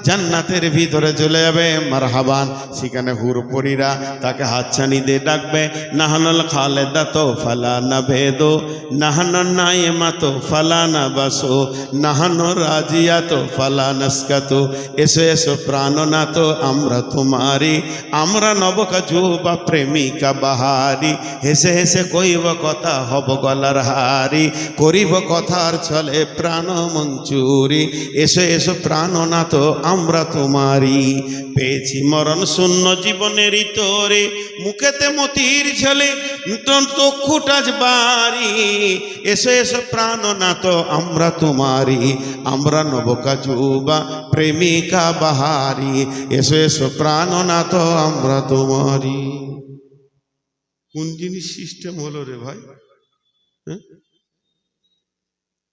জান্নাতের ভিতরে চলে যাবে। মারহাবান। সেখানে হুরপরীরা তাকে হাতছানি দিয়ে ডাকবে, নাহানুল খালেদাতো ফালা নাবেদো, নাহানু নাইমাতো ফালা নাবাসো, নাহানু রাজিয়াতো ফালা নাসকাতো। এসো এসো প্রাণনাথ আমরা তোমারি, আমরা নবকা যুবা প্রেমিকা বাহারি। হেসে হেসে কইব কথা হব গলার হারি, করিব কথার ছলে প্রাণ মঞ্চুরি। এসো এসো প্রাণনাথ আমরা তোমারি। পেয়েছি মরণ শূন্য জীবনের তোরে, মুখেতে মতির ছেলে চক্ষুটাজ বাড়ি। এসো এসো প্রাণনাথ আমরা তোমারি, আমরা নবকা যুবা প্রেমিকা বাহারি। এসো এসো প্রাণনাথ আমরা তোমারি। কোন জিনিস সিস্টেম হলো রে ভাই?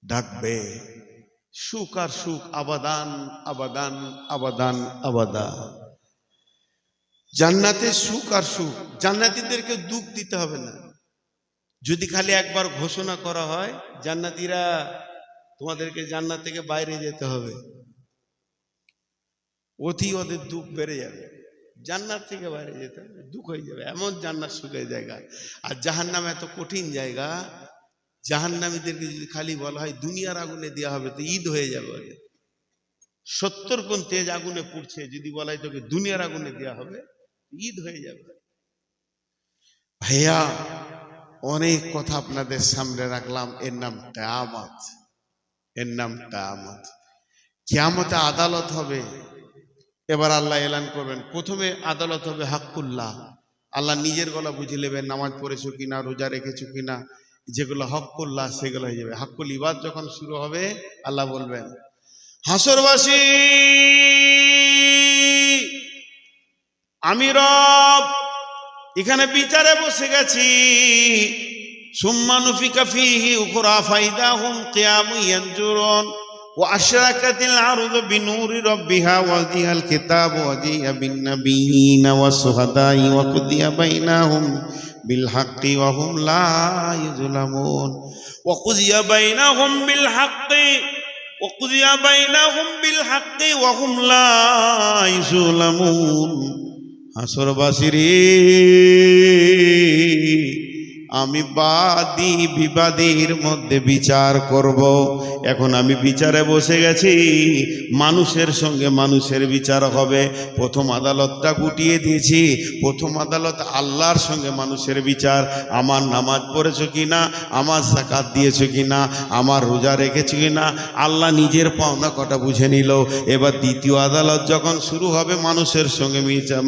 ডাকবে সুখ আর সুখ, আবাদান আবাদান আবাদান আবাদা। জান্নাতে সুখ আর সুখ, জান্নাতীদেরকে দুঃখ দিতে হবে না। যদি খালি একবার ঘোষণা করা হয় জান্নাতীরা তোমাদেরকে জান্নাত থেকে বাইরে যেতে হবে, অতি ওদের দুঃখ বেড়ে যাবে। জান্নাত থেকে বাইরে যেতে হবে, দুঃখ হয়ে যাবে। এমন জান্নাত সুখের জায়গা। আর জাহান্নাম এত কঠিন জায়গা, জাহান্নামীদেরকে যদি খালি বলা হয় দুনিয়ার আগুনে দেওয়া হবে তো ঈদ হয়ে যাবে। 70 কোন তেজ আগুনে পুড়ছে, যদি বলা হয় তোকে দুনিয়ার আগুনে দেওয়া হবে ঈদ হয়ে যাবে। ভাইয়া অনেক কথা আপনাদের সামনে রাখলাম, এর নাম কিয়ামত। এর নাম কিয়ামত। কিয়ামতে আদালত হবে। এবার আল্লাহ এলান করবেন, প্রথমে আদালত হবে হাক্কুল্লাহ। আল্লাহ নিজের গলা বুঝে নেবেন, নামাজ পড়েছো কিনা, রোজা রেখেছো কিনা। যেগুলো হক্কুল্লাহ সেগুলো হয়ে যাবে। হাক্কুল ইবাদ যখন শুরু হবে আল্লাহ বলবেন, হাসরবাসী আমি রব এখানে বিচারে বসে গেছি। সুম্মা নুফিকা ফীহি উখরা ফাইদাহুম কিয়ামুন ইয়ানজুরুন ওয়া আশরাকাতিল আরদু বিনূরি রাব্বিহা ওয়া যিহাল কিতাবু ওয়া যিয়া বিন নাবিয়িনা ওয়াস শুহাদাই ওয়া কুদিয়া বাইনাহুম বিল হাক্কি ওয়া হুম লা ইউযলামুন। ওয়া কুদিয়া বাইনাহুম বিল হাক্কি ওয়া কুদিয়া বাইনাহুম বিল হাক্কি ওয়া হুম লা ইউযলামুন। হাসরবাসীরে আমি বাদী বিবাদীর মধ্যে বিচার করব। এখন আমি বিচারে বসে গেছি, মানুষের সঙ্গে মানুষের বিচার হবে। প্রথম আদালতটা গুটিয়ে দিয়েছি। প্রথম আদালত আল্লাহর সঙ্গে মানুষের বিচার। আমার নামাজ পড়েছো কিনা, আমার যাকাত দিয়েছো কিনা, আমার রোজা রেখেছো কিনা, আল্লাহ নিজের পাওনা কটা বুঝে নিল। এবার দ্বিতীয় আদালত যখন শুরু হবে মানুষের সঙ্গে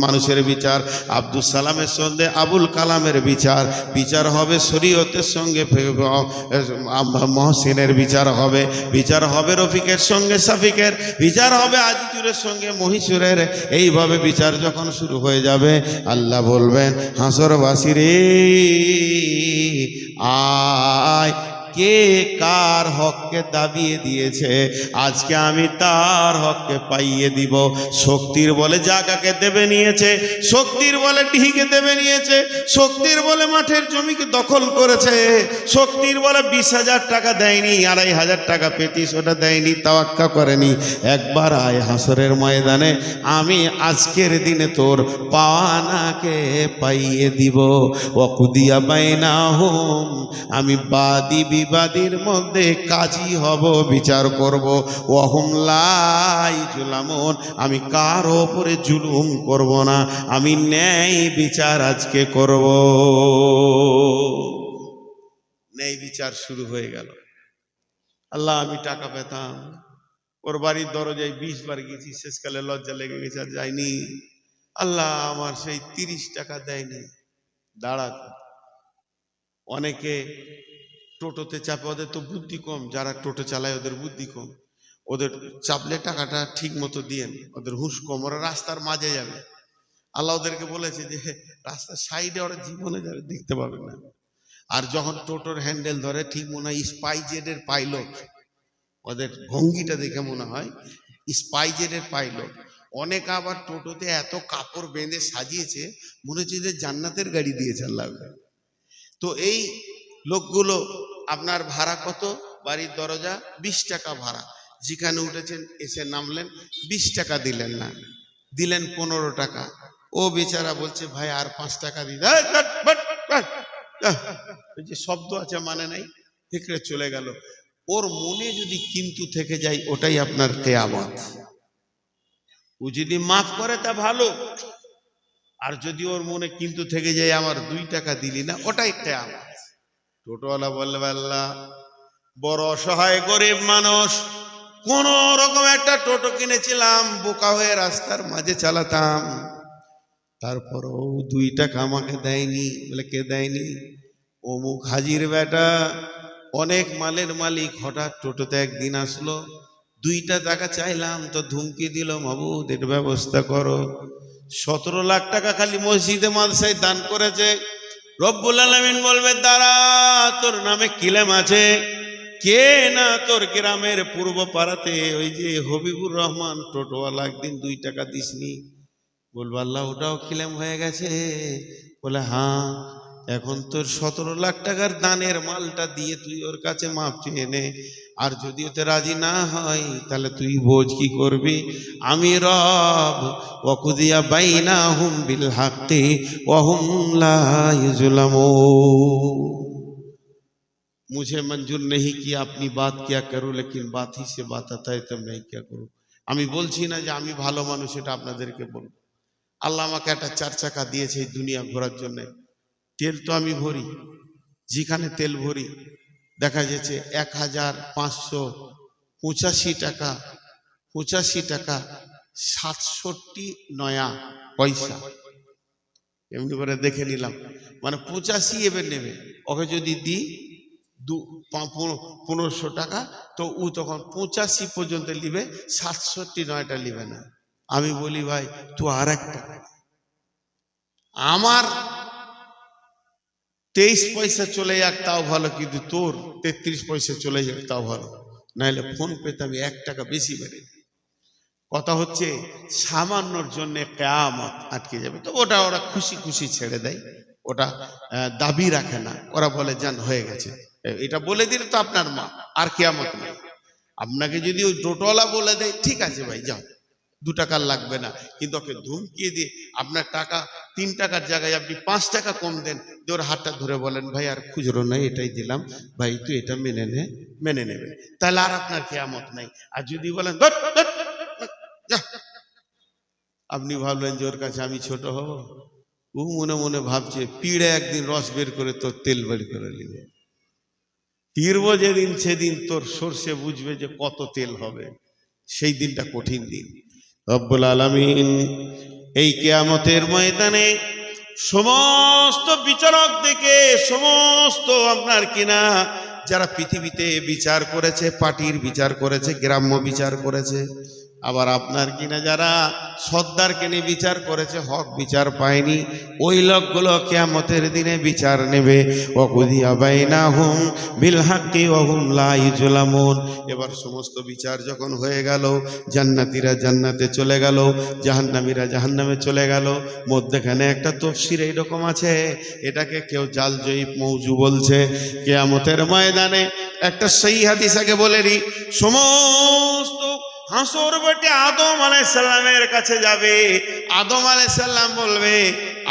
মানুষের বিচার। আব্দুল সালামের সঙ্গে আবুল কালামের বিচার। বিচার হবে শরীয়তের সঙ্গে মহসিনের বিচার হবে। বিচার হবে রফিকের সঙ্গে সাফিকের। বিচার হবে আজিজুরের সঙ্গে মহিষুরের। এইভাবে বিচার যখন শুরু হয়ে যাবে আল্লাহ বলবেন, হাসরবাসীরে আয়, কে কার হককে দাবিয়ে দিয়েছে আজকে আমি তার হককে পাইয়ে দিব। শক্তির বলে জায়গাকে দেবে নিয়েছে, শক্তির বলে ঢিকে দেবে নিয়েছে, শক্তির বলে মাঠের জমিকে দখল করেছে, শক্তির বলে 20,000 টাকা দেয়নি, 2,500 টাকা পেতিস ওটা দেয়নি, তাওয়াক্কা করেনি। একবার আয় হাসরের ময়দানে, আমি আজকের দিনে তোর পাওয়ানাকে পাইয়ে দিব। ওয়াকুদিয়া বাইনাহুম, আমি বাদী বিবাদীর মধ্যে কাজী হব, বিচার করব। ওয়াহুম লা ইউযলামুন, আমি কারো উপরে জুলুম করব না, আমি ন্যায় বিচার আজকে করব। ন্যায় বিচার শুরু হয়ে গেল। আল্লাহ আমি টাকা পেতাম, ওর বাড়ির দরজায় 20 বার গেছি, শেষকালে লজ্জা লেগে গেছে আর যাইনি। আল্লাহ আমার সেই 30 টাকা দেয়নি। দাঁড়াতে অনেকে টোটোতে চাপে, ওদের তো বুদ্ধি কম, যারা টোটো চালায় ওদের বুদ্ধি কম। ওদের চাপলে টাকাটা ঠিক মতো দিয়ে, ওদের হুঁশ কম, ওরা রাস্তার মাঝে যাবে। আল্লাহ ওদেরকে বলেছে যে রাস্তার সাইডে ওরা জীবনে যাবে, দেখতে পাবে না। আর যখন টোটোর হ্যান্ডেল ধরে ঠিক মনে হয় স্পাইজেটের পাইলট, ওদের ভঙ্গিটা দেখে মনে হয় স্পাইজেটের পাইলট। অনেক আবার টোটোতে এত কাপড় বেঁধে সাজিয়েছে মনে হচ্ছে যে জান্নাতের গাড়ি দিয়েছে আল্লাহ। তো এই লোকগুলো আপনার ভাড়া কত? বাড়ির দরজা 20 টাকা ভাড়া। যেখানে উঠেছেন এসে নামলেন, 20 টাকা দিলেন না, দিলেন 15 টাকা। ও বেচারা বলছে ভাই আর 5 টাকা দিন। ওই যে শব্দ আছে মানে নাই, হেঁকড়ে চলে গেল। ওর মনে যদি কিন্তু থেকে যায় ওটাই আপনার কিয়ামত। ও যদি মাফ করে তা ভালো, আর যদি ওর মনে কিন্তু থেকে যায় আমার 2 টাকা দিলি না, ওটাই কিয়ামত। টোটোওয়ালা বলবে আল্লাহ বড় অসহায় গরিব মানুষ, কোন রকম একটা টোটো কিনেছিলাম, বোকা হয়ে রাস্তার মাঝে চালাতাম, তারপরও 2 টাকা আমাকে দেয়নি। বলে কে দেয়নি? অমুক হাজির বেটা, অনেক মালের মালিক, হঠাৎ টোটোতে একদিন আসলো, 2 টাকা চাইলাম তো ধুমকি দিল, মাবুদ এর ব্যবস্থা করো। 17 লাখ টাকা খালি মসজিদে মাদ্রাসায় দান করেছে। রব্বুল আলামিন বলবে দাঁড়া, তোর নামে কিলেম আছে। কে না তোর গ্রামের পূর্ব পাড়াতে ওই যে হবিবুর রহমান টোটোওয়ালা, একদিন 2 টাকা দিসনি। বলবো আল্লাহ ওটাও ক্লেম হয়ে গেছে? বলে হ্যাঁ, এখন তোর 17 লাখ টাকার দানের মালটা দিয়ে তুই ওর কাছে মাপ চেয়ে নে, আর যদি ওতে রাজি না হয় তাহলে তুই বোঝ কি করবি। আমি রব ওয়াকুদিয়া বাইনাহুম বিল হাক্কি ওয়া হুম লা ইউজলামুন। मुझे मंजूर नहीं किया अपनी बात क्या करूं, लेकिन बात ही से बात आता है तो मैं क्या करूं। আমি বলছি না যে আমি ভালো মানুষ, এটা আপনাদেরকে বলবো। আল্লাহ আমাকে একটা 4 চাকা দিয়েছে এই দুনিয়া ঘোরার জন্য। তেল তো আমি ভরি, যেখানে তেল ভরি দেখা যাচ্ছে 1585 টাকা, 85 টাকা 67 নয়া পয়সা। এমনি করে দেখে নিলাম, মানে 85 এবার নেবে। ওকে যদি দিই 1500 টাকা, তো ও তখন 85 পর্যন্ত নিবে, 67 নিবে না। আমি বলি ভাই তুই আর একটা, আমার 23 পয়সা চলে যাক তাও ভালো, কিন্তু তোর 33 পয়সা চলে যাক তাও ভালো, নাহলে ফোন পেতে আমি 1 টাকা বেশি বেড়ে। কথা হচ্ছে সামান্যর জন্য কিয়ামত আটকে যাবে। তো ওটা ওরা খুশি খুশি ছেড়ে দেয়, ওটা দাবি রাখে না। ওরা বলে জান হয়ে গেছে, এটা বলে দিলে তো আপনার মা, আর কিয়ামত নেই। আপনাকে যদি ওই টোটোওয়ালা বলে দেয় ঠিক আছে ভাই যাও, 2 টাকা লাগবে না, কিন্তু ওকে ধমকিয়ে দিয়ে আপনার টাকা 3 টাকার জায়গায় আপনি 5 টাকা কম দেন, ওর হাতটা ধরে বলেন ভাই আর খুচরো নাই, এটাই দিলাম ভাই, তুই এটা মেনে নে, মেনে নেবে, তাহলে আর আপনার কিয়ামত নাই। আর যদি বলেন ধর ধর, যা, আপনি ভাবলেন যে ওর কাছে আমি ছোট হব, ও মনে মনে ভাবছে পিড়ে একদিন রস বের করে তোর তেল বের করে নিবে। পিরব যেদিন সেদিন তোর সর্ষে বুঝবে যে কত তেল হবে, সেই দিনটা কঠিন দিন। রব্বুল আলামিন এই কিয়ামতের ময়দানে সমস্ত বিচারক দেখে, সমস্ত আপনার কিনা যারা পৃথিবীতে বিচার করেছে, পার্টির বিচার করেছে, গ্রাম্য বিচার করেছে, আবার আপনার কিনা যারা সর্দারকে নিয়ে বিচার করেছে, হক বিচার পায়নি, ওই লোকগুলো কিয়ামতের দিনে বিচার নেবে। ওয়াকুদিয়া বাইনাহুম বিল হাক্কি ওয়া হুম লা ইউজলামুন। এবার সমস্ত বিচার যখন হয়ে গেল, জান্নাতীরা জান্নাতে চলে গেল, জাহান্নামীরা জাহান্নামে চলে গেল। মধ্যখানে একটা তাফসীর এইরকম আছে, এটাকে কেউ জাল জয়ীব মৌজু বলছে। কিয়ামতের ময়দানে একটা সহি হাদিস আগে বলে নি, সমস্ত হাসর বেটে আদম আলাইহিস সালামের কাছে যাবে। আদম আলাইহিস সালাম বলবে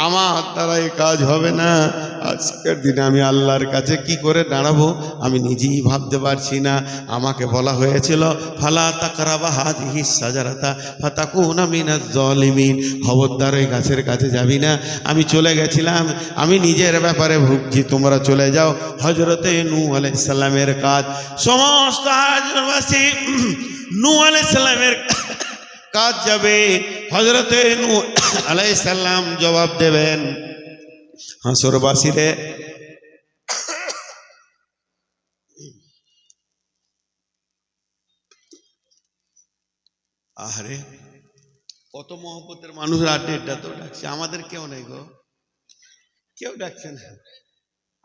আমার দ্বারাই কাজ হবে না, আজকের দিনে আমি আল্লাহর কাছে কি করে দাঁড়াবো আমি নিজেই ভাবতে পারছি না। আমাকে বলা হয়েছিল ফালা তাকরাবা হাযিহিস সাজারাতা ফাতাকুনা মিনাজ জালিমিন, খবরদার ওই গাছের কাছে যাবি না। আমি চলে গেছিলাম, আমি নিজের ব্যাপারে ভুগছি, তোমরা চলে যাও। হযরতে নূহ আলাইহিস সালামের কাজ, সমস্ত হাজরবাসী নূহ আলাইহিস সালামের কাজ যাবে। হযরতে নূহ আলাইহিস সালাম জবাব দেবেন হাসরবাসীরে, আরে কত মহব্বতের মানুষ আড্ডা তো ডাকছে, আমাদের কেউ নেই গো, কেউ ডাকছে না।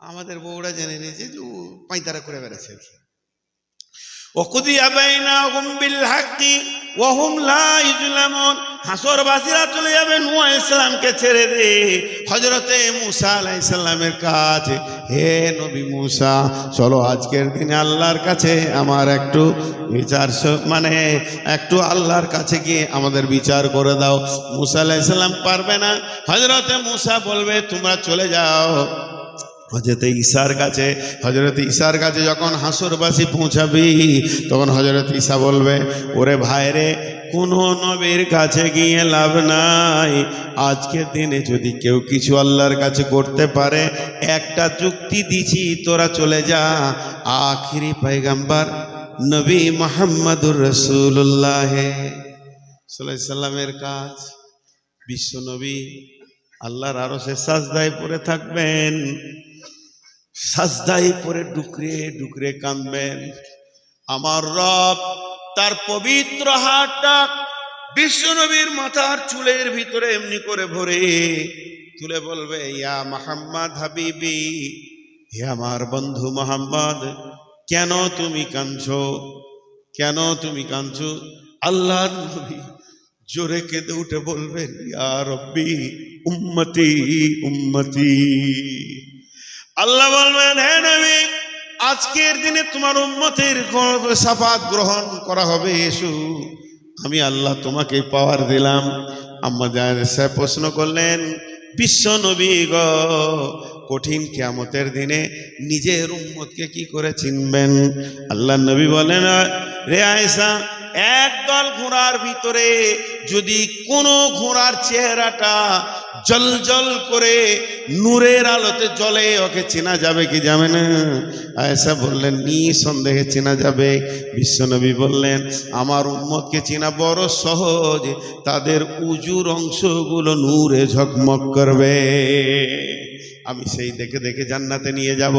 আমাদের বউরা জেনে নিয়েছে যে পাঁইতারা করে বেড়াচ্ছে। وقضي بينهم بالحق وهم لا يظلمون। হাসরবাসীরা চলে যাবে নূহ আলাইহিস সালামকে ছেড়ে দে হযরতে মুসা আলাইহিস সালামের কাছে। হে নবী মুসা, চলো আজকের দিনে আল্লাহর কাছে আমার একটু বিচার, মানে একটু আল্লাহর কাছে গিয়ে আমাদের বিচার করে দাও। মুসা আলাইহিস সালাম পারবে না। হযরতে মুসা বলবে তোমরা চলে যাও হযরতে ঈসার কাছে যখন হাসরবাসী পৌঁছাবি তখন হযরত ঈসা বলবে, ওরে ভাইরে, কোনো নবীর কাছে গিয়ে লাভ নাই। আজকের দিনে যদি কেউ কিছু আল্লাহর কাছে করতে পারে, একটা যুক্তি দিছি, তোরা চলে যা আখিরি পয়গম্বর নবী মুহাম্মদুর রাসূলুল্লাহ সাল্লাল্লাহু আলাইহি সাল্লামের কাজ। বিশ্ব নবী আল্লাহর আরশে সাজদায় পড়ে থাকবেন, সাজদায় পড়ে ডুকরে ডুকরে কাঁদবেন। আমার রব তার পবিত্র হাতটা বিশ্বনবীর মাথার চুলের ভিতরে এমনি করে ভরে তুলে বলবে, ইয়া মুহাম্মদ হাবিবি, হে আমার বন্ধু মুহাম্মদ, কেন তুমি কাঁদছো? কেন তুমি কাঁদছো? আল্লাহর নবী জোরে কেঁদে উঠে বলবেন, ইয়া রব্বি উম্মতি উম্মতি। আল্লাহ বলবেন, হে নবী, আজকের দিনে তোমার উম্মতের শাফাত গ্রহণ করা হবে, এসো। আমি আল্লাহ তোমাকে পাওয়ার দিলাম। আম্মা জান সাহেব প্রশ্ন করলেন, বিশ্ব নবী গো, কঠিন কিয়ামতের দিনে নিজের উম্মতকে কি করে চিনবেন? আল্লাহ নবী বলেন, রে আয়েশা, একদল ঘোড়ার ভিতরে যদি কোনো ঘোড়ার চেহারাটা জলজল করে নূরের আলোতে জ্বলে, ওকে চেনা যাবে কি যাবে না? আয়েশা বললেন, নিঃসন্দেহে চেনা যাবে। বিশ্বনবী বললেন, আমার উম্মতকে চেনা বড় সহজ, তাদের উজুর অংশগুলো নূরে ঝকমক করবে। আমি সেই দেখে দেখে জান্নাতে নিয়ে যাব।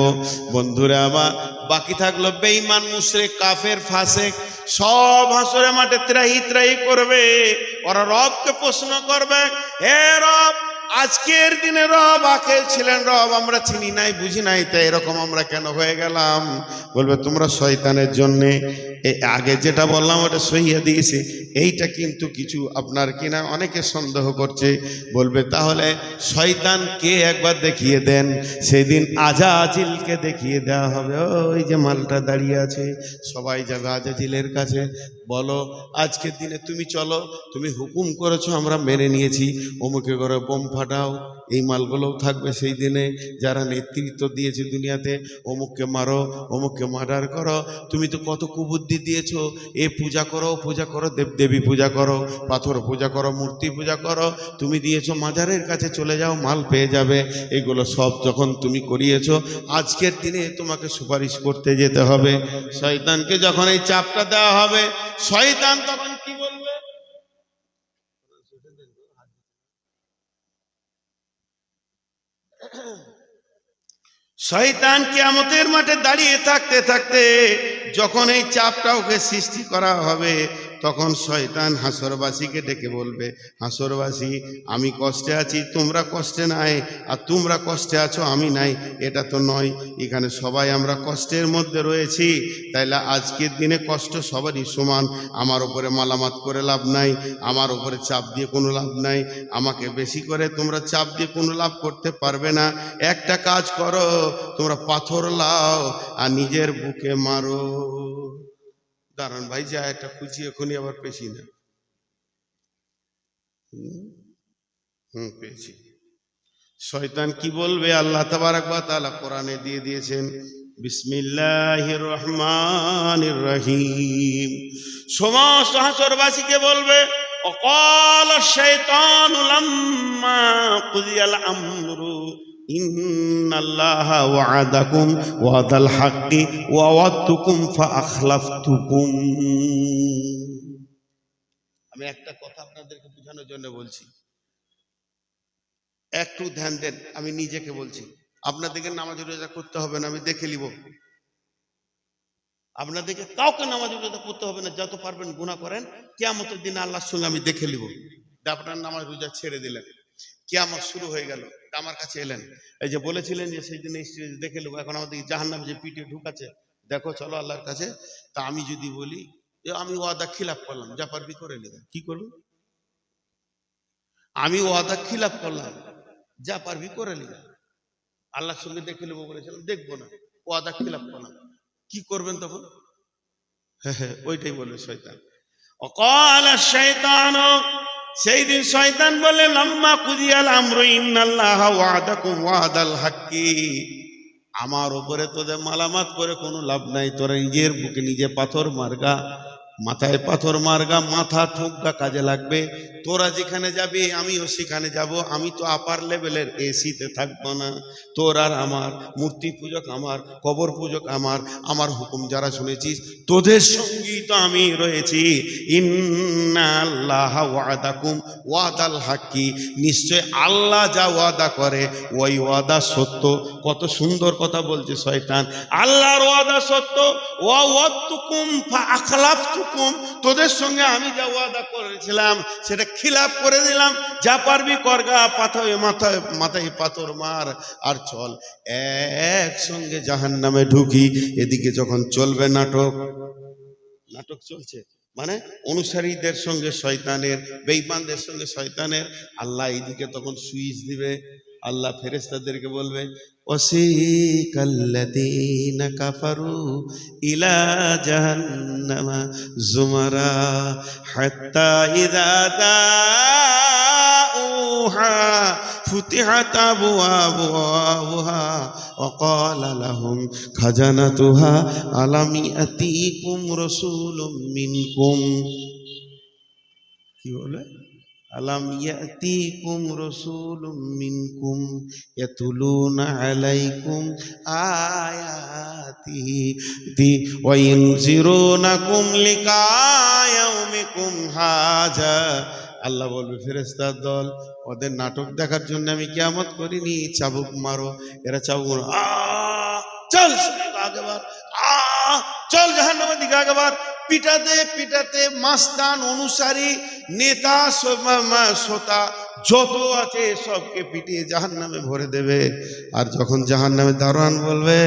বন্ধুরা আমার, বাকি থাকলো বেঈমান, মুশরিক, কাফের, ফাসিক, সব হাসরের মাঠে ত্রাহি ত্রাহি করবে। ওরা রবকে প্রশ্ন করবে, হে রব, আজকের দিনে রব আখের ছিলেন, রব আমরা চিনি নাই বুঝি নাই, তাই এরকম আমরা কেন হয়ে গেলাম? বলবে, তোমরা শয়তানের জন্যে। আগে যেটা বললাম ওটা সহিয়া দিয়েছে, এইটা কিন্তু কিছু আপনার কিনা অনেকে সন্দেহ করছে। বলবে, তাহলে শয়তান কে একবার দেখিয়ে দেন। সেদিন আজাজিলকে দেখিয়ে দেওয়া হবে। ওই যে মালটা দাঁড়িয়ে আছে, সবাই যাবে আজাজিলের কাছে। বলো, আজকের দিনে তুমি চলো, তুমি হুকুম করেছো, আমরা মেনে নিয়েছি, অমুকে করে বোম ফাটাও। এই মালগুলোও থাকবে সেই দিনে, যারা নেতৃত্ব দিয়েছে দুনিয়াতে, অমুককে মারো, অমুককে মার্ডার করো। তুমি তো কত কুবুদ্ধি দিয়েছো, এ পূজা করো, পূজা করো, দেবদেবী পূজা করো, পাথর পূজা করো, মূর্তি পূজা করো। তুমি দিয়েছো মাজারের কাছে চলে যাও, মাল পেয়ে যাবে। এগুলো সব যখন তুমি করিয়েছো, আজকের দিনে তোমাকে সুপারিশ করতে যেতে হবে। শয়তানকে যখন এই চাপটা দেওয়া হবে, শয়তান তখন কি বলবে? শয়তান কিয়ামতের মাঠে দাঁড়িয়ে থাকতে থাকতে যখন এই চাপটা ওকে সৃষ্টি করা হবে, তখন শয়তান হাসরবাসীকে ডেকে বলবে, হাসরবাসী, আমি কষ্টে আছি, তোমরা কষ্টে নাই, আর তোমরা কষ্টে আছো, আমি নাই, এটা তো নয়। এখানে সবাই আমরা কষ্টের মধ্যে রয়েছি, তাইলে আজকের দিনে কষ্ট সবারই সমান। আমার উপরে মালামাত করে লাভ নাই, আমার উপরে চাপ দিয়ে কোনো লাভ নাই। আমাকে বেশি করে তোমরা চাপ দিয়ে কোনো লাভ করতে পারবে না। একটা কাজ করো, তোমরা পাথর লাও আর নিজের বুকে মারো। দাঁড়ান ভাই, যা একটা খুঁজি, এখনই আবার পেছি না। পেয়েছি। শয়তান কি বলবে? আল্লাহ তাবারক ওয়া তাআলা কোরআনে দিয়ে দিয়েছেন, বিসমিল্লাহির রহমানির রহিম। সমস্ত হাসরবাসীকে বলবে, অকাল শাইতানু লাম্মা কুদিয়াল আমরু ইন্নাল্লাহা ওয়া'আদাকুম ওয়া'দাল হাক্কি ওয়া ওয়া'আদতুকুম ফাআখলাফতুকুম। আমি একটা কথা আপনাদেরকে বোঝানোর জন্য বলছি, একটু ধ্যান দেন। আমি নিজেকে বলছি, আপনাদেরকে নামাজ রোজা করতে হবে না, আমি দেখে নিব। আপনাদেরকে কাউকে নামাজ রোজা করতে হবে না, যত পারবেন গুনাহ করেন, কিয়ামতের দিন আল্লাহর সঙ্গে আমি দেখে নিব। আপনার নামাজ রোজা ছেড়ে দিলেন, কিয়ামত শুরু হয়ে গেল, আমার কাছে এলেন, এই যে বলেছিলেন যে সেই দিন দেখে নেবো, এখন আমাদের জাহান্নামে যে পিঠে ঢুকাচ্ছে, দেখো চলো আল্লাহর কাছে। তা আমি যদি বলি যে আমি ওয়াদা খিলাফ করলাম, যা পারবি করে নিলাম, কি করবো? আমি ওয়াদা খিলাফ করলাম, যা পারবি করে নিলাম, আল্লাহর সঙ্গে দেখে নেবো বলেছিলাম, দেখবো না, ওয়াদা খিলাফ করলাম, কি করবেন তখন? হ্যাঁ, ওইটাই বলবে শয়তান। অকাল শয়তান, সেই দিন শয়তান বলে লাম্মা কুদিয়াল আমরু ইন্নাল্লাহা ওয়াদাকুম ওয়াদাল হাক্কি, আমার উপরে তোদের মালামাত করে কোনো লাভ নাই, তোরা নিজের বুকে নিজে পাথর মারগা, মাথায় পাথর মারগা, মাথা ঠুকগা, কাজে লাগবে। তোরা যেখানে যাবি আমিও সেখানে যাব, আমি তো আপার লেভেলের এসিতে থাকবো না। তোর আর আমার, মূর্তি পূজক আমার, কবর পূজক আমার, আমার হুকুম যারা শুনেছিস তোদের সঙ্গেই তো আমি রয়েছি। ইন্নাল্লাহা ওয়াদাকুম ওয়াদাল হাক্কি, নিশ্চয় আল্লাহ যা ওয়াদা করে ওই ওয়াদা সত্য। কত সুন্দর কথা বলছে শয়তান, আল্লাহর ওয়াদা সত্য। ওয়া ওয়াদতুকুম ফা আখলাফতুকুম, তোদের সঙ্গে আমি যা ওয়াদা করেছিলাম সেটা খিলাফ করে দিলাম, যা পারবি করগা, পাথরে মাথায় মাথায় পাথর মার আর চল একসঙ্গে জাহান্নামে ঢুকি। এদিকে যখন চলবে নাটক, নাটক চলছে মানে অনুসারীদের সঙ্গে শয়তানের, বেঈমানদের সঙ্গে শয়তানের, আল্লাহ এইদিকে তখন সুইচ দিবে। আল্লাহ ফেরেশতাদেরকে বলবে ওয়াসিকাল্লাযীনা কাফারু ইলা জাহান্নামা যুমারা হাত্তা ইযা দাউহা ফুতিহাত আবওয়াবুহা ওয়া ক্বালা লাহুম খাজানাতুহা আলাম ইয়াতিকুম রাসূলুম মিনকুম, কি বলে? আলাম ইয়াতিকুম রাসূলুম মিনকুম ইয়াতুলুনা আলাইকুম আয়াতিহি ওয়া ইনজিরুনাকুম লিকা ইয়াউমিকুম হাযা। আল্লাহ বলবে ফেরেশতার দল, ওদের নাটক দেখার জন্য আমি কিয়ামত করিনি, চাবুক মারো। এরা চাবুক মারো, চল আগে বার, চল জাহান্নামের দিকে আগে বার। পিটাতে পিটাতে মাস্তান, অনুসারী, নেতা, শ্রোতা যত আছে সবকে পিটিয়ে জাহান্নামে ভরে দেবে। আর যখন জাহান্নামে দারোয়ান বলবে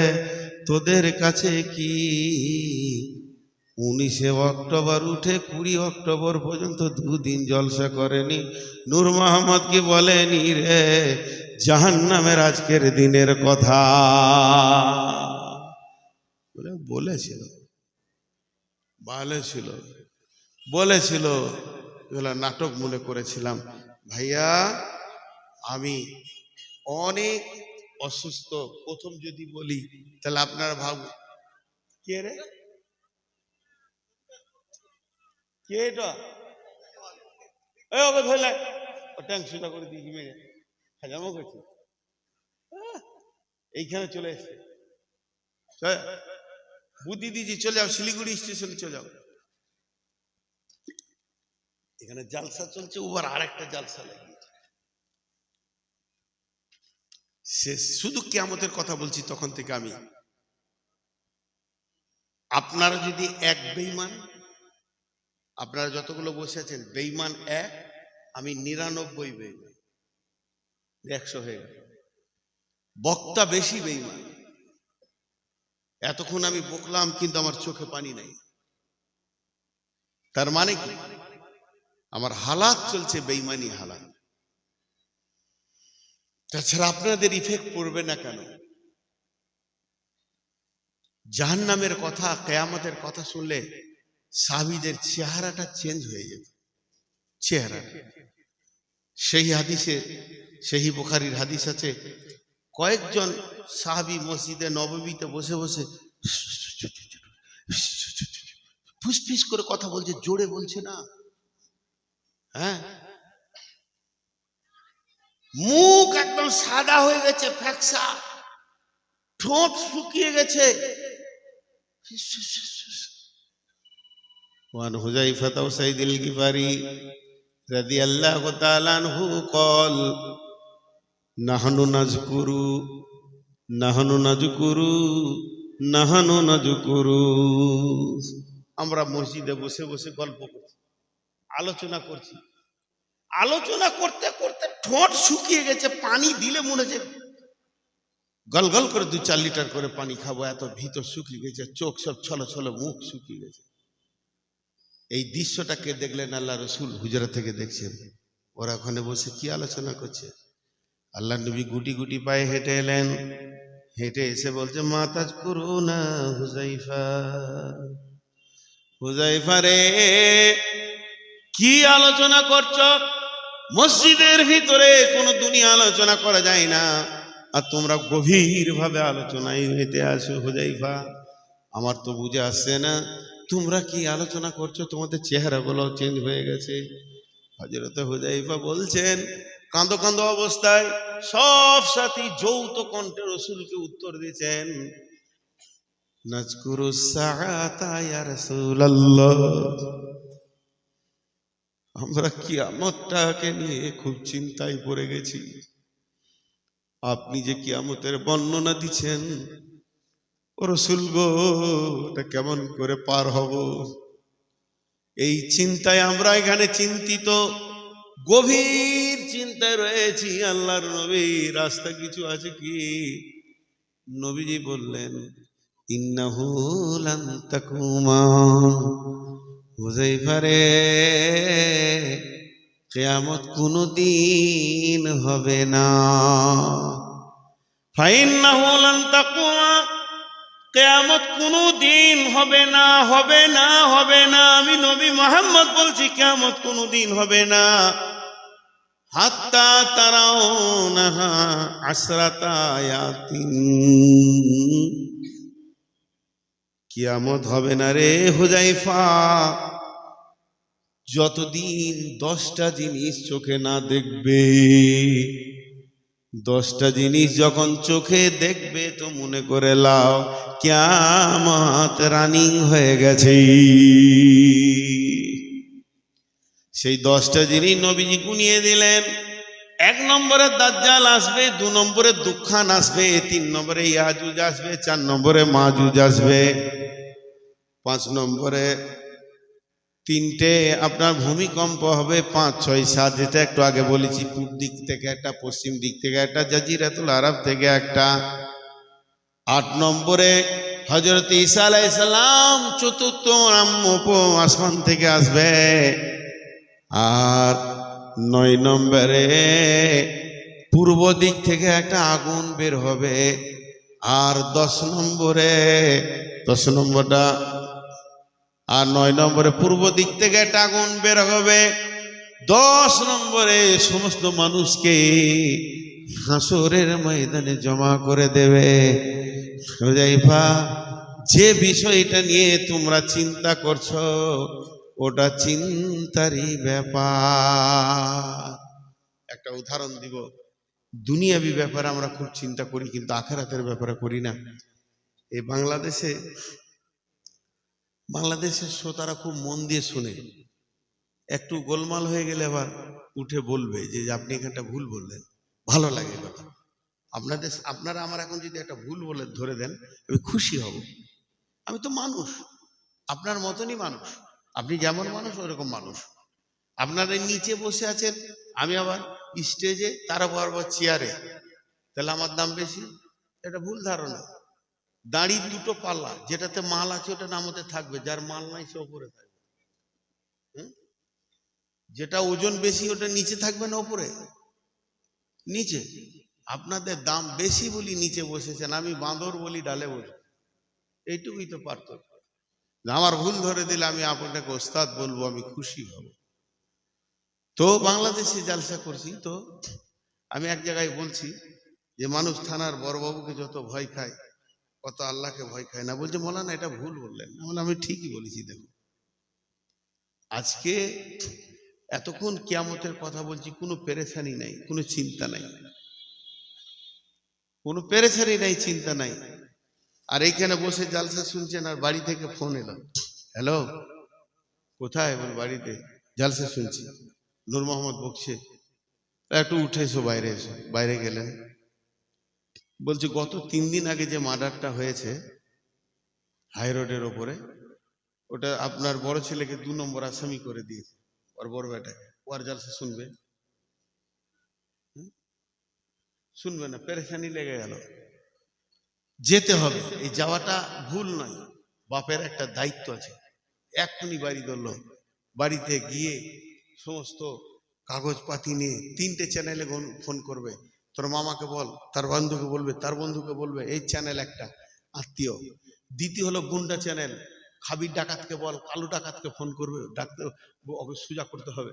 তোদের কাছে কি 19শে অক্টোবর উঠে 20 অক্টোবর পর্যন্ত দুদিন জলসা করেনি? নূর মোহাম্মদ কি বলেনি রে জাহান্নামের আজকের দিনের কথা? বলেছিল, বলেছিল, বলেছিল, নাটক মনে করেছিলাম। ভাইয়া আমি অনেক অসুস্থ, প্রথম যদি বলি তাহলে আপনারা ভাবুন কে রে, কে এটা? ওকে ধরলে ট্যাঙ্ক সোজা করে দিয়ে মেরে হাজামো করছি, এইখানে চলে এসছে। বুদ্ধি দিয়েছি, চলে যাও শিলিগুড়ি স্টেশনে চলে যাও, এখানে জালসা চলছে, ওবার আরেকটা জালসা লাগিয়েছে। সে শুধু কিয়ামতের কথা বলছি তখন থেকে আমি। আপনারা যদি এক বেঈমান, আপনারা যতগুলো বসে আছেন বেঈমান এক, আমি 99 বেঈমান, 100 হয়ে গেল। বক্তা বেশি বেঈমান। এতক্ষণ আমি বকলাম কিন্তু আমার চোখে পানি নাই, তার মানে কি আমার হালাত চলছে বেঈমানি হালাত। তাছাড়া আপনাদের ইফেক্ট পড়বে না কেন? জাহান্নামের কথা, কিয়ামতের কথা শুনলে সাহাবীদের চেহারাটা চেঞ্জ হয়ে যেত, চেহারা। সেই হাদিসে, সেই বুখারীর হাদিস আছে, কয়েকজন সাহাবী মসজিদে নববীতে বসে বসে ফুসফিস করে কথা বলছে, জোরে বলছে না, হ্যাঁ, মুখ একদম সাদা হয়ে গেছে, ফ্যাকসা, ঠোঁট শুকিয়ে গেছে। ওয়ান হুযায়ফা ওয়াসাইদিল গিফারি রাদিয়াল্লাহু তাআলা আনহু قال নাহনু নাযকুরু নাহনু নাযকুরু নাহনু নাযকুরু, আমরা মসজিদে বসে বসে গল্প করছি, আলোচনা করছি, আলোচনা করতে করতে ঠোঁট শুকিয়ে গেছে, পানি দিলে মনে হচ্ছে গল গল করে 2-4 লিটার করে পানি খাবো, এত ভিতর শুকিয়ে গেছে, চোখ সব ছলো ছলো, মুখ শুকিয়ে গেছে। এই দৃশ্যটাকে দেখলেন আল্লাহ রসুল, হুজরা থেকে দেখছেন। ওরা ওখানে বসে কি আলোচনা করছে। আল্লাহ নবী গুটি গুটি পায়ে হেঁটে এলেন, হেঁটে এসে বলছে, মা তাজকুরুনা হুযায়ফা, হুযায়ফা রে কি আলোচনা করছো? মসজিদের ভিতরে কোনো দুনিয়া আলোচনা করা যায় না, আর তোমরা গভীর ভাবে আলোচনায় মেতে আসো। হুযায়ফা, আমার তো বুঝে আসছে না তোমরা কি আলোচনা করছো, তোমাদের চেহারাগুলো চেঞ্জ হয়ে গেছে। হযরত হুযায়ফা বলছেন, কাঁদো কাঁদো অবস্থায় সব সাথী যৌথ কণ্ঠে রসুলকে উত্তর দিয়েছেন, নাজকুরুস সাআতা ইয়া রাসূলুল্লাহ, আমরা কিয়ামতটাকে নিয়ে খুব চিন্তায় পড়ে গেছি। আপনি যে কিয়ামতের বর্ণনা দিচ্ছেন, ও রাসূল গো, এটা কেমন করে পার হব, এই চিন্তায় আমরা এখানে চিন্তিত, গভীর চিন্তায় রয়েছি। আল্লাহর নবী, রাস্তা কিছু আছে কি? নবীজি বললেন, ইন্নাহু লান তাকুমা, হুযায়ফা রে কিয়ামত কোনদিন হবে না। ফাইন্নাহু লান তাকুমা, কিয়ামত কোনদিন হবে না, হবে না, হবে না। আমি নবী মুহাম্মদ বলছি, কিয়ামত কোনদিন হবে না। হাত্তা তারাউনাহা আসরাতা আয়াতিন, কিয়ামত হবে না রে হুযায়ফা যতদিন 10টা জিনিস চোখে না দেখবে। 10টা জিনিস যখন চোখে দেখবে তো মনে করে লাও কিয়ামত রানিং হয়ে গেছে। সেই 10টা জিনিস নবীজি গুনিয়ে দিলেন। 1 নম্বরে দাজ্জাল আসবে, 2 নম্বরে দুঃখান আসবে, 3 নম্বরে ইয়াজুজ আসবে, 4 নম্বরে মাজুজ আসবে, 5 নম্বরে 3টে আপনার ভূমিকম্প হবে, 5, 6, 7, যেটা একটু আগে বলেছি, পূর্ব দিক থেকে একটা, পশ্চিম দিক থেকে একটা, জাজিরাতুল আরব থেকে একটা। 8 নম্বরে হযরত ঈসা আলাইহিস সালাম চতুর্থ আসমান থেকে আসবে। আর 9 নম্বরে পূর্ব দিক থেকে একটা আগুন বের হবে। আর 10 নম্বরটা আর 9 নম্বরে পূর্ব দিক থেকে একটা আগুন বের হবে। 10 নম্বরে সমস্ত মানুষকে হাসরের ময়দানে জমা করে দেবে। হুযায়ফা, যে বিষয়টা নিয়ে তোমরা চিন্তা করছো ওটা চিন্তারই ব্যাপার। একটা উদাহরণ দিব, দুনিয়াবি ব্যাপারে আমরা খুব চিন্তা করি, কিন্তু আখিরাতের ব্যাপারে করি না। এই বাংলাদেশের শ্রোতারা খুব মন দিয়ে শুনে, একটু গোলমাল হয়ে গেলে আবার উঠে বলবে যে আপনি এখানটা ভুল বললেন। ভালো লাগে কথা। আপনারা আমার এখন যদি একটা ভুল বলে ধরে দেন, আমি খুশি হব। আমি তো মানুষ, আপনার মতনই মানুষ। আপনি যেমন মানুষ ওরকম মানুষ। আপনারা নিচে বসে আছেন, আমি আবার স্টেজে, তারা বরাবর চেয়ারে, তাহলে আমার দাম বেশি? এটা ভুল ধারণা। দাঁড়ির 2টো পাল্লা, যেটাতে মাল আছে ওটা নামতে থাকবে, যার মাল নাই সে ওপরে থাকবে। যেটা ওজন বেশি ওটা নিচে থাকবে না ওপরে? নিচে। আপনাদের দাম বেশি বলি নিচে বসেছেন, আমি বাঁদর বলি ডালে বসে। এইটুকুই তো পার্থক্য। আমার ভুল ধরে দিলে আমি আপনাকে ওস্তাদ বলবো, আমি খুশি হব। তো বাংলাদেশে জালসা করছি, তো আমি এক জায়গায় বলছি যে মানুষ থানার বড়বাবুকে যত ভয় খায় কত আল্লাহকে ভয় খায় না। বলছে মৌলানা এটা ভুল বললেন। আমি ঠিকই বলেছি। দেখুন, আজকে এতক্ষণ কিয়ামতের কথা বলছি, কোনো পেরেশানি নাই, কোনো চিন্তা নাই, কোনো পেরেশানি নাই, চিন্তা নাই। আর এইখানে বসে জালসা শুনছেন, আর বাড়ি থেকে ফোন এলো, হ্যালো কোথায়? বল বাড়িতে, জালসা শুনছি, নূর মোহাম্মদ বকছে, একটু উঠে এসো, বাইরে এসো। বাইরে গেলেন, বলছে গত 3 দিন আগে যে মার্ডারটা হয়েছে হাই রোডের ওপরে, ওটা আপনার বড় ছেলেকে 2 নম্বর আসামি করে দিয়েছে, ওর বড় বেটাকে। ওর জালসা শুনবে? শুনবে না, পেরেশানি লেগে গেল। যেতে হবে, এই যাওয়াটা ভুল নয়, বাপের একটা দায়িত্ব আছে। এক্ষুনি বাড়ি ধরল, বাড়িতে গিয়ে সমস্ত কাগজপাতি নিয়ে 3টে চ্যানেলে ফোন করবে, তোর মামাকে বল, তার বন্ধুকে বলবে, তার বন্ধুকে বলবে, এই চ্যানেল একটা আত্মীয়। দ্বিতীয় হলো গুন্ডা চ্যানেল, খাবির ডাকাতকে বল, কালু ডাকাতকে ফোন করবে, ডাকতে ওকে সোজা করতে হবে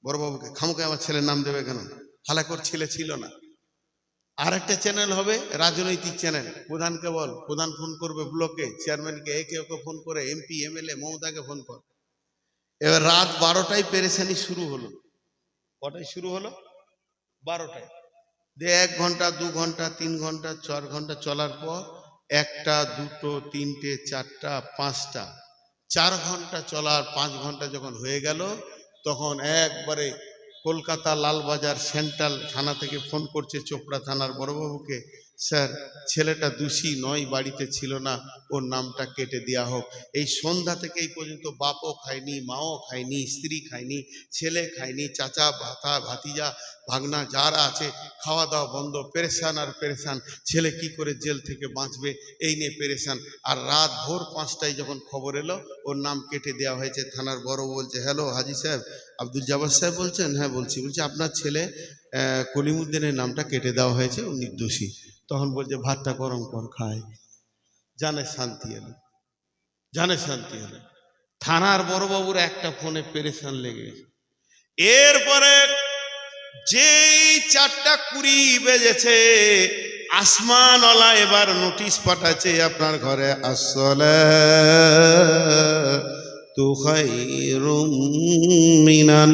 বড়বাবুকে, খামুকে আমার ছেলের নাম দেবে কেন, হালাকোর ছেলে ছিল না। আর একটা চ্যানেল হবে রাজনৈতিক চ্যানেল, প্রধানকে বল, প্রধান ফোন করবে ব্লকে, চেয়ারম্যানকে, একে ওকে ফোন করে, এমপি এমএলএ মমতাকে ফোন কর। এবার রাত 12টায় পেরেশানি শুরু হলো। কটায় শুরু হলো? 12টায়। 1 ঘন্টা 2 ঘন্টা 3 ঘন্টা 4 ঘন্টা চলার পর 1টা 2টো 3টে 4টা 5টা 4 ঘন্টা চলার 5 ঘন্টা যখন হয়ে গেল, তখন একবারে কলকাতা লালবাজার সেন্ট্রাল থানা থেকে ফোন করছে চোপড়া থানার বড়বাবুকে, স্যার ছেলেটা দোষী নয়, বাড়িতে ছিল না, ওর নামটা কেটে দেওয়া হোক। এই সন্ধ্যা থেকে এই পর্যন্ত বাপও খায়নি, মাও খায়নি, স্ত্রী খায়নি, ছেলে খায়নি, চাচা ভাতা ভাতিজা ভাগনা যারা আছে, খাওয়া দাওয়া বন্ধ, পেরেশান আর পেরেশান। ছেলে কি করে জেল থেকে বাঁচবে এই নিয়ে পেরেশান। আর রাত ভোর 5টায় যখন খবর এলো ওর নাম কেটে দেওয়া হয়েছে, থানার বড় বলছে, হ্যালো হাজি সাহেব, আব্দুল জব্বার সাহেব বলছেন? হ্যাঁ বলছি। বলছে আপনার ছেলে কলিমুদ্দিনের নামটা কেটে দেওয়া হয়েছে, ও নির্দোষী। তখন বলছে ভাতটা গরম কর খায়, জানে শান্তি এলো, জানে শান্তি এলো। থানার বড়বাবুর একটা ফোনে পেরেশান লেগে গেছে। এরপরে যেই 4:20 বেজেছে, আসমানওয়ালা এবার নোটিশ পাঠাচ্ছে, আপনার ঘরে আসসালাতু খায়রুম মিনান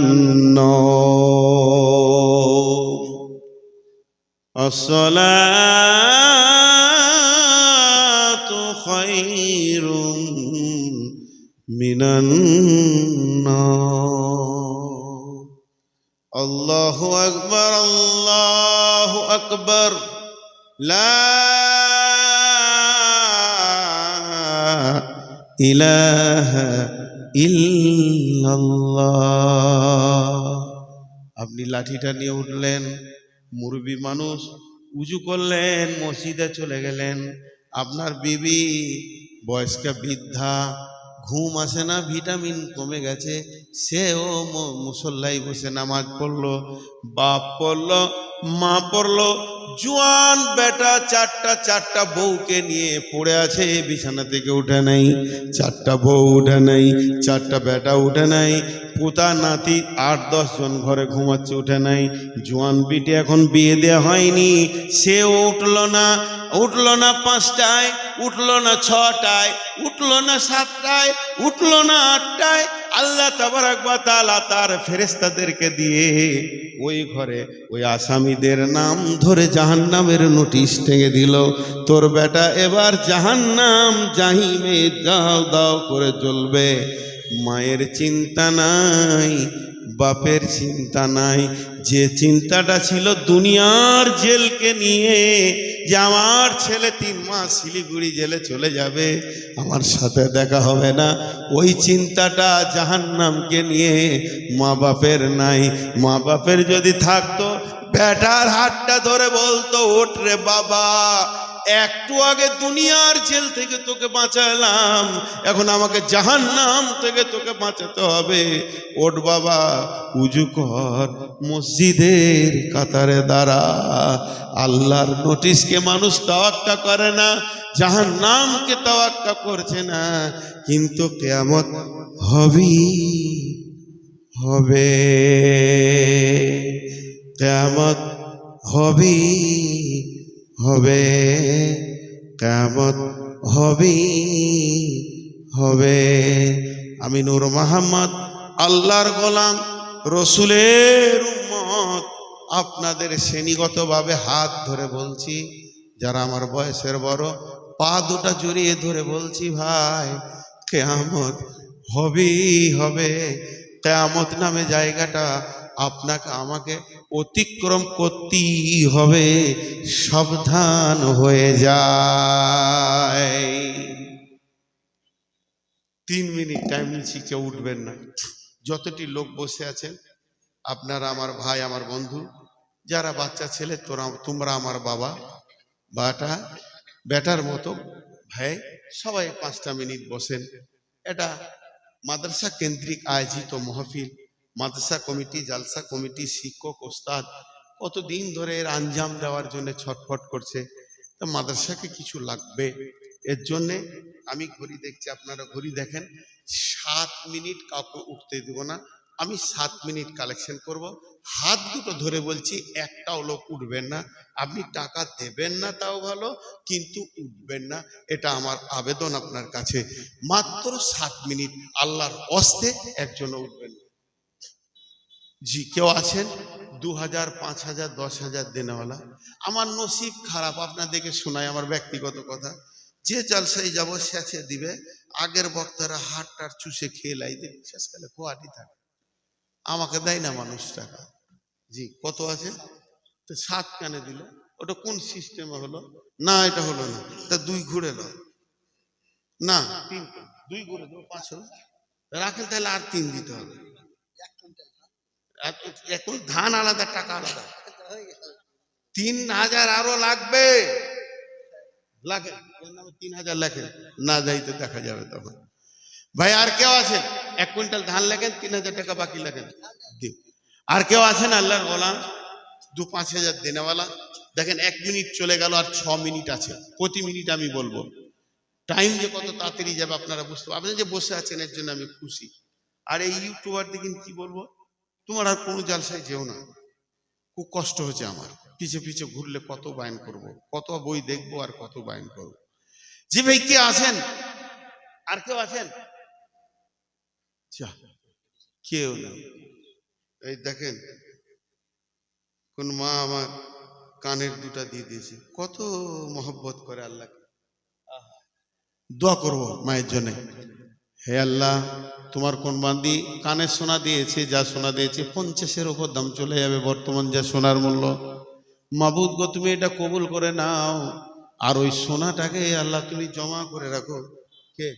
নাওম, আসসালাতু খায়রুম মিনান নাওম। আল্লাহু আকবার, আল্লাহু আকবার, লা ইলাহা ইল্লাল্লাহ। আপনি লাঠিটা নিয়ে উঠলেন, মুরব্বী মানুষ, উজু করলেন, মসজিদে চলে গেলেন। আপনার বিবি বয়স্কা বৃদ্ধা, ঘুম আসে না, ভিটামিন কমে গেছে, সেও মুসল্লায় বসে নামাজ পড়লো, বাপ পড়লো, মা পড়লো, জোয়ান বেটা চারটা বউকে নিয়ে পড়ে আছে, বিছানা থেকে উঠে নাই, 4টা বউ উঠে নাই, 4টা বেটা উঠে নাই, পোতা নাতি 8-10 জন ঘরে ঘুমাচ্ছে, উঠে নাই। জোয়ান বিটি এখন বিয়ে দেওয়া হয়নি, সেও উঠলো না, উঠলো না 5টায়, উঠলো না 6টায়, উঠলো না 7টায়, উঠলো না 8টায়। আল্লাহ তাবারক ওয়া তাআলা তার ফেরেশতাদেরকে দিয়ে ওই ঘরে ওই আসামিদের নাম ধরে জাহান্নামের নোটিশ টেঙে দিল, তোর বেটা এবার জাহান্নাম জাহিমে দাও দাও করে জ্বলবে। মায়ের চিন্তা নাই, বাপের চিন্তা নাই, যে চিন্তাটা ছিল দুনিয়ার জেলকে নিয়ে, যে আমার ছেলে 3 মাস শিলিগুড়ি জেলে চলে যাবে, আমার সাথে দেখা হবে না, ওই চিন্তাটা জাহান্নামকে নিয়ে মা বাপের নাই। মা বাপের যদি থাকতো, বেটার হাতটা ধরে বলতো, ওঠ রে বাবা, একটু আগে দুনিয়ার জেল থেকে তোকে বাঁচালাম, এখন আমাকে জাহান্নাম থেকে তোকে বাঁচাতে হবে, ওঠ বাবা, উজু কর, মসজিদের কাতারে দাঁড়া। আল্লাহর নোটিশকে মানুষ তাওয়াক্কা করে না, জাহান্নামকে তাওয়াক্কা করছে না, কিন্তু কিয়ামত হবে, কিয়ামত হবে, কিয়ামত হবে। আমি নূর মোহাম্মদ, আল্লাহর গোলাম, রসুলের উম্মত, আপনাদের শ্রেণীগতভাবে হাত ধরে বলছি, যারা আমার বয়সের বড়, পা দুটা জড়িয়ে ধরে বলছি, ভাই কিয়ামত হবে। কিয়ামত নামে জায়গাটা আপনাকে আমাকে অতিক্রম করতেই হবে, সাবধান হয়ে যায়। 3 মিনিট টাইম নিচ্ছি, কেউ উঠবেন না। যতটি লোক বসে আছেন আপনারা আমার ভাই, আমার বন্ধু, যারা বাচ্চা ছেলে, তোমরা আমার বাবা বাটা, বেটার মতো ভাই সবাই 5টা মিনিট বসেন। এটা মাদ্রাসা কেন্দ্রিক আয়োজিত মাহফিল, মাদ্রাসা কমিটি, জালসা কমিটি, শিক্ষক, ওস্তাদ কতদিন ধরে এর আঞ্জাম দেওয়ার জন্য ছটফট করছে। তা মাদ্রাসাকে কিছু লাগবে, এর জন্যে আমি ঘড়ি দেখছি, আপনারা ঘড়ি দেখেন। 7 মিনিট কাউকে উঠতে দেব না, আমি 7 মিনিট কালেকশন করব। হাত দুটো ধরে বলছি, একটাও লোক উঠবেন না। আপনি টাকা দেবেন না তাও ভালো, কিন্তু উঠবেন না, এটা আমার আবেদন আপনার কাছে। মাত্র 7 মিনিট, আল্লাহর ওয়াস্তে একজনও উঠবেন না। জি, কেউ আছেন 2000, 5000, 10,000 দেনেওয়ালা? আমার নসিব খারাপ, আপনাদেরকে শোনায় আমার ব্যক্তিগত কথা। যে জালসায় যাব শেষে দিবে, আগের বক্তারা হাটটার চুষে খেয়ে লাই দেবে, শেষকালে কোয়াটি থাকে, আমাকে দেয় না মানুষ টাকা। জি, কত আছে? তো 7 কানে দিল, ওটা কোন সিস্টেমে হলো? না এটা হলো না, তা 2 ঘুরে লো না, 3 2 ঘুরে দেবো, 5 হলো রাখেন, তাহলে আর 3 দিতে হবে। এখন ধান আলাদা, টাকা আলাদা, 3000 আরো লাগবে। লেখেন 3000 লেখেন, না যাইতে দেখা যাবে তখন। ভাই আর কেউ আছেন? 1 কুইন্টাল ধান লেখেন, 3000 টাকা বাকি লেখেন। আর কেউ আছেন আল্লাহর গোলাম 2-5,000 দেনেওয়ালা? দেখেন 1 মিনিট চলে গেল, আর 6 মিনিট আছে। প্রতি মিনিট আমি বলবো, টাইম যে কত তাড়াতাড়ি যাবে আপনারা বুঝতে পারবেন। আপনি যে বসে আছেন এর জন্য আমি খুশি। আর এই ইউটিউবার দিকে কি বলবো, তোমার আর কোনো জালসায় যেও না, খুব কষ্ট হচ্ছে আমার, পিছে পিছে ঘুরলে কত বায়ন করব, কত বই দেখবো আর কত বায়ন করব। জি ভাই, কে আছেন? আর কেউ আছেন? কেউ না। এই দেখেন কোন মা আমার কানের দুটা দিয়ে দিয়েছে, কত মহব্বত করে আল্লাহকে। দোয়া করব মায়ের জন্য। হে আল্লাহ, তোমার কোন বান্দি কানে সোনা দিয়েছে, যা সোনা দিয়েছে 50-এর উপর দাম চলে যাবে বর্তমান যা সোনার মূল্য। মাবুদ গো, তুমি এটা কবুল করে নাও, আর ওই সোনাটাকে আল্লাহ তুমি জমা করে রাখো। কে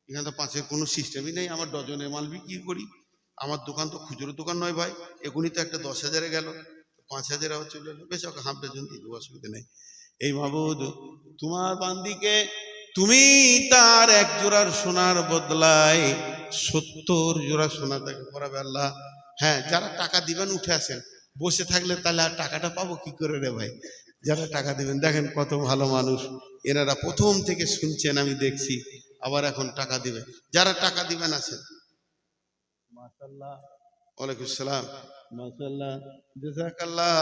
এখানে তো 5-এর কোনো সিস্টেমই নেই, আমার ডজনে মাল বিক্রি করি, আমার দোকান তো খুচরো দোকান নয় ভাই। এখনই তো একটা 10,000-এ গেল, 5,000 আবার চলে এলো, বেশ ওকে হাফ ডজন দিয়ে দেবো, অসুবিধা নেই। এই মাবুদ, তোমার বান্দিকে তুমি তার 1 জোড়ার সোনার বদলায় 70 জোড়া সোনা তাকে পরাবে আল্লাহ। হ্যাঁ, যারা টাকা দিবেন উঠে আসেন, বসে থাকলে তাহলে আর টাকাটা পাবো কি করে রে ভাই? যারা টাকা দিবেন, দেখেন কত ভালো মানুষ, এনারা প্রথম থেকে শুনছেন, আমি দেখছি, আবার এখন টাকা দিবে। যারা টাকা দিবেন আছেন, মাশাআল্লাহ, ওয়ালাইকুম আসসালাম, মাশাআল্লাহ, জাযাকাল্লাহ।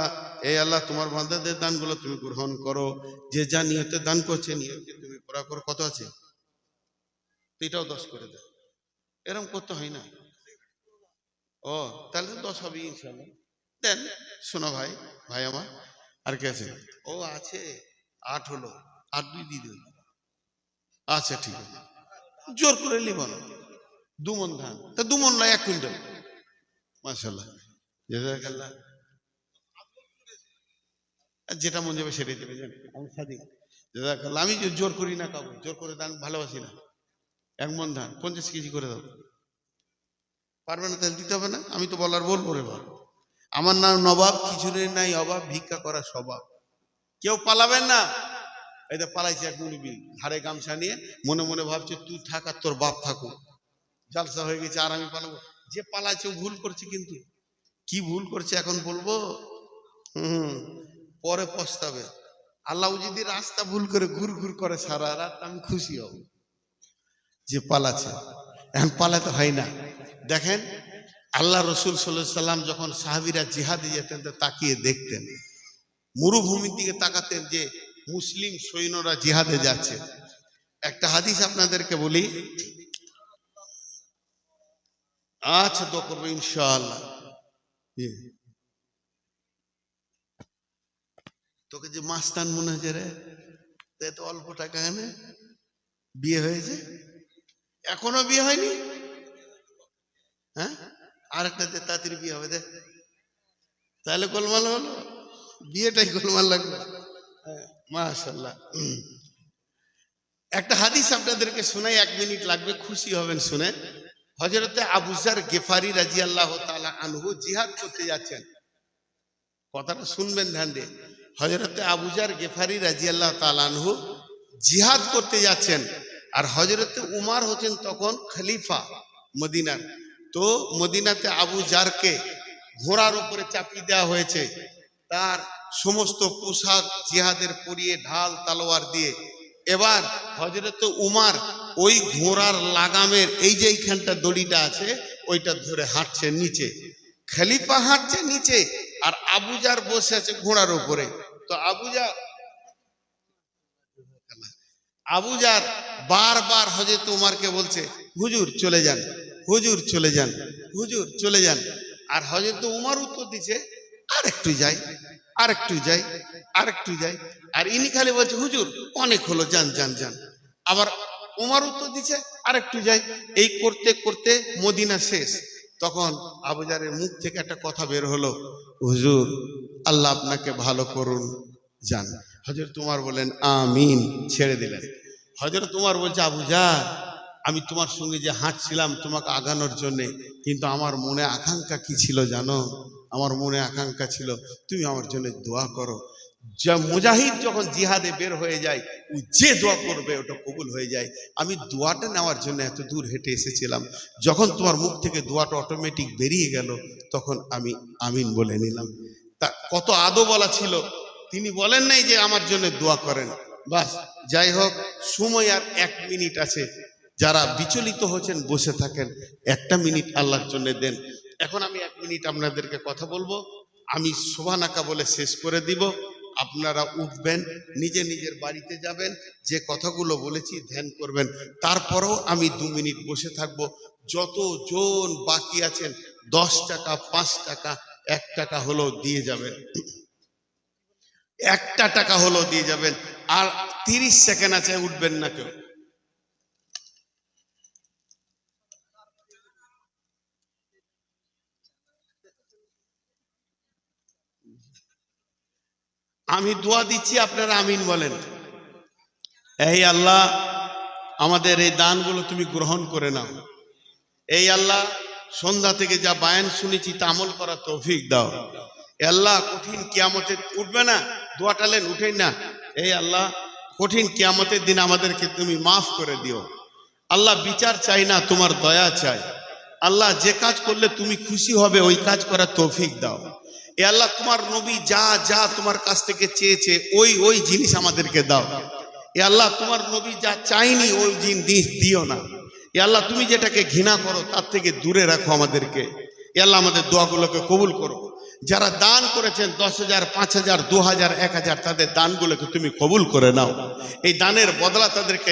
এই আল্লাহ, তোমার বান্দাদের দানগুলো তুমি গ্রহণ করো, যে যা নিয়তে দান করছে নিয়তে তুমি পুরা করো। কত আছে? এটাও 10 করে দাও, এরকম করতে হয় না। ও তাহলে তো 10 হবে ইনশাআল্লাহ। দেন শোনো ভাই, ভাই আমার আর কি আছে? ও আছে 8 হলো, 8 2 দিয়ে দিন। আচ্ছা ঠিক আছে, জোর করে নিব না। 2 মণ ধান, তা 2 মণ নয়, 1 কুইন্টাল। মাশাআল্লাহ, জাযাকাল্লাহ। যেটা মন যাবে সেটাই দেবে, জানেন আমি স্বাধীন। জাযাকাল্লাহ। আমি জোর করি না কাউকে, জোর করে দান ভালোবাসি না। 1 মণ ধান 50 কেজি করে দাও, পারবে না তাহলে দিতে হবে না, আমি তো বলার বলবো রে বাবা। আমার নাম নবাব, খিচুড়ির নাই অভাব, ভিক্ষা করা স্বভাব। কেউ পালাবেন না। এই তো পালাইছে এক মুরব্বি, ঘাড়ে গামছা নিয়ে, মনে মনে ভাবছে তুই থাক আর তোর বাপ থাকুক, জালসা হয়ে গেছে আর আমি পালাবো। যে পালাইছে ও ভুল করছে, কিন্তু কি ভুল করছে এখন বলবো, পরে পস্তাবে। আল্লাহ যদি রাস্তা ভুল করে ঘুর ঘুর করে সারা রাত, আমি খুশি হব যে পালাচ্ছে। এখন পালাতে হয় না। দেখেন আল্লাহ রসুল সাল্লাল্লাহু আলাইহি সাল্লাম যখন সাহাবীরা জিহাদে যেতেন তো তাকিয়ে দেখতেন, মরুভূমির দিকে তাকাতেন যে মুসলিম সৈন্যরা জিহাদে যাচ্ছে। একটা হাদিস আপনাদেরকে বলি, আচ্ছা দোয়া করবো ইনশাআল্লাহ। তোকে যে মাস্তান মনে হচ্ছে রে, এত অল্প টাকা এনে বিয়ে হয়েছে, এখনো বিয়ে হয়নি? হ্যাঁ, আরেকটা তাড়াতাড়ি বিয়ে হবে, দেখ তাহলে গোলমাল হলো, বিয়েটাই গোলমাল লাগলো। মাশাআল্লাহ। একটা হাদিস আপনাদেরকে শোনাই, 1 মিনিট লাগবে, খুশি হবেন শুনে। হযরতে আবু যার গিফারি রাদিয়াল্লাহু তাআলা আনহু জিহাদ করতে যাচ্ছেন, কথাটা শুনবেন ধ্যান দিয়ে। হযরতে আবু যার গেফারি রাদিয়াল্লাহু তাআলা আনহু জিহাদ করতে যাচ্ছেন, আর হযরতে উমর হচ্ছেন তখন খলিফা মদিনার। তো মদিনাতে আবু যারকে ঘোড়ার উপরে চাপিয়ে দেওয়া হয়েছে, তার সমস্ত পোশাক জিহাদের পরিয়ে ঢাল তালোয়ার দিয়ে। এবার হযরতে উমর ওই ঘোড়ার লাগামের এই যে এইখানটা দড়িটা আছে ওইটা ধরে হাঁটছে নিচে, খলিফা হাঁটছে নিচে, আর আবু যার বসে আছে ঘোড়ার উপরে। তো আবু যার বারবার হযরত উমরকে বলছে, হুজুর চলে যান, হুজুর চলে যান, হুজুর চলে যান। আর হযরত উমর উত্তর দিচ্ছে, আর একটু যাই, আর একটু যাই, আর একটু যাই। আর ইনি খালি বলছে, হুজুর অনেক হলো, যান যান যান। আবার উমর উত্তর দিচ্ছে, আর একটু যাই। এই করতে করতে মদিনা শেষ। তখন আবু যারের মুখ থেকে একটা কথা বের হলো, হুজুর আল্লাহ আপনাকে ভালো করুন, যান। হযরত উমর বলেন আমিন, ছেড়ে দিলেন। হযরত উমর বলছে, আবু যার আমি তোমার সঙ্গে যে হাঁটছিলাম তোমাকে আগানোর জন্য, কিন্তু আমার মনে আকাঙ্ক্ষা কি ছিল জানো? আমার মনে আকাঙ্ক্ষা ছিল তুমি আমার জন্য দোয়া করো। যা মুজাহিদ যখন জিহাদে বের হয়ে যায়, ও যে দোয়া করবে ওটা কবুল হয়ে যায়। আমি দোয়াটা নেওয়ার জন্য এত দূর হেঁটে এসেছিলাম, যখন তোমার মুখ থেকে দোয়াটা অটোমেটিক বেরিয়ে গেল তখন আমি আমিন বলে নিলাম। তা কত আদো বলা ছিল, তিনি বলেন নাই যে আমার জন্য দোয়া করেন। বাস যাই হোক, সময় আর 1 মিনিট আছে। যারা বিচলিত হচ্ছেন বসে থাকেন, 1টা মিনিট আল্লাহর জন্য দেন। এখন আমি 1 মিনিট আপনাদেরকে কথা বলবো, আমি সুবহানাকা বলে শেষ করে দিব। আপনারা উঠবেন, নিজে নিজের বাড়িতে যাবেন, যে কথাগুলো বলেছি ধ্যান করবেন। তারপরেও আমি 2 মিনিট বসে থাকবো। যতজন বাকি আছেন 10 টাকা, 5 টাকা, 1 টাকা হলেও দিয়ে যাবেন, 1টা টাকা হলেও দিয়ে যাবেন। আর 30 সেকেন্ড আছে, উঠবেন না কেউ। আমি দোয়া দিচ্ছি, আপনারা আমিন বলেন। এই আল্লাহ, আমাদের এই দানগুলো তুমি গ্রহণ করে নাও। এই আল্লাহ, সন্ধ্যা থেকে যা বায়ান শুনেছি তা আমল করার তৌফিক দাও। আল্লাহ, কঠিন কিয়ামতের উঠবে না, দোয়াটা লেন, উঠেন না। এই আল্লাহ, কঠিন কিয়ামতের দিন আমাদেরকে তুমি মাফ করে দিও। আল্লাহ, বিচার চাই না, তোমার দয়া চাই। আল্লাহ, যে কাজ করলে তুমি খুশি হবে ওই কাজ করার তৌফিক দাও। এ আল্লাহ, তোমার নবী যা যা তোমার কাছ থেকে চেয়েছে ওই জিনিস আমাদেরকে দাও। এ আল্লাহ, তোমার নবী যা চাইনি ওই জিনিস দিও না। এ আল্লাহ, তুমি যেটাকে ঘৃণা করো তার থেকে দূরে রাখো আমাদেরকে। এ আল্লাহ, আমাদের দোয়াগুলোকে কবুল করো। যারা দান করেছেন 10,000, 5,000, 2,000, 1,000, তাদের দানগুলোকে তুমি কবুল করে নাও। এই দানের বদলা তাদেরকে